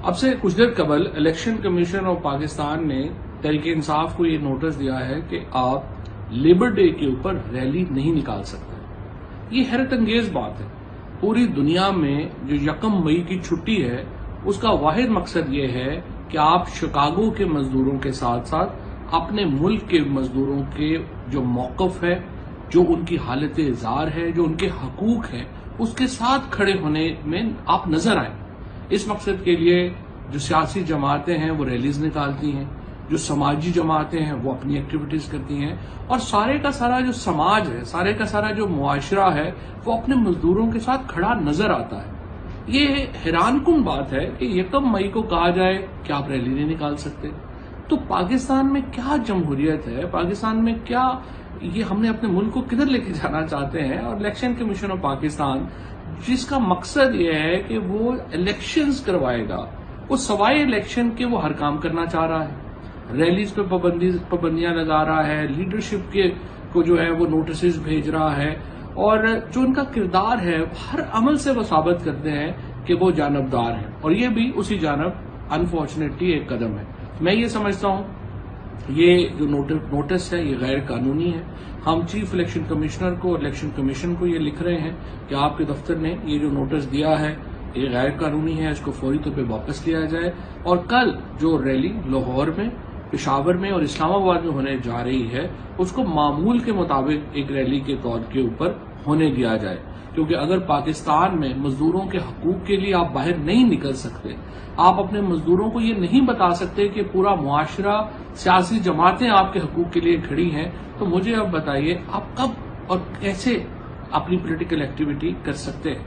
اب سے کچھ دیر قبل الیکشن کمیشن آف پاکستان نے تحریک انصاف کو یہ نوٹس دیا ہے کہ آپ لیبر ڈے کے اوپر ریلی نہیں نکال سکتے. یہ حیرت انگیز بات ہے. پوری دنیا میں جو 1 مئی کی چھٹی ہے اس کا واحد مقصد یہ ہے کہ آپ شکاگو کے مزدوروں کے ساتھ ساتھ اپنے ملک کے مزدوروں کے جو موقف ہے، جو ان کی حالت اظہار ہے، جو ان کے حقوق ہے، اس کے ساتھ کھڑے ہونے میں آپ نظر آئیں. اس مقصد کے لیے جو سیاسی جماعتیں ہیں وہ ریلیز نکالتی ہیں، جو سماجی جماعتیں ہیں وہ اپنی ایکٹیویٹیز کرتی ہیں، اور سارے کا سارا جو سماج ہے، سارے کا سارا جو معاشرہ ہے وہ اپنے مزدوروں کے ساتھ کھڑا نظر آتا ہے. یہ حیران کن بات ہے کہ 1 مئی کو کہا جائے کہ آپ ریلی نہیں نکال سکتے. تو پاکستان میں کیا جمہوریت ہے؟ پاکستان میں کیا یہ ہم نے اپنے ملک کو کدھر لے کے جانا چاہتے ہیں؟ اور الیکشن کمیشن آف پاکستان جس کا مقصد یہ ہے کہ وہ الیکشنز کروائے گا، وہ سوائے الیکشن کے وہ ہر کام کرنا چاہ رہا ہے. ریلیز پہ پابندیاں لگا رہا ہے، لیڈرشپ کے کو جو ہے وہ نوٹسز بھیج رہا ہے، اور جو ان کا کردار ہے ہر عمل سے وہ ثابت کرتے ہیں کہ وہ جانبدار ہیں، اور یہ بھی اسی جانب انفارچونیٹلی ایک قدم ہے. میں یہ سمجھتا ہوں یہ جو نوٹس ہے یہ غیر قانونی ہے. ہم چیف الیکشن کمشنر کو اور الیکشن کمیشن کو یہ لکھ رہے ہیں کہ آپ کے دفتر نے یہ جو نوٹس دیا ہے یہ غیر قانونی ہے، اس کو فوری طور پہ واپس لیا جائے، اور کل جو ریلی لاہور میں، پشاور میں اور اسلام آباد میں ہونے جا رہی ہے اس کو معمول کے مطابق ایک ریلی کے طور کے اوپر ہونے دیا جائے. کیونکہ اگر پاکستان میں مزدوروں کے حقوق کے لیے آپ باہر نہیں نکل سکتے، آپ اپنے مزدوروں کو یہ نہیں بتا سکتے کہ پورا معاشرہ، سیاسی جماعتیں آپ کے حقوق کے لیے کھڑی ہیں، تو مجھے اب بتائیے آپ کب اور کیسے اپنی پولیٹیکل ایکٹیویٹی کر سکتے ہیں؟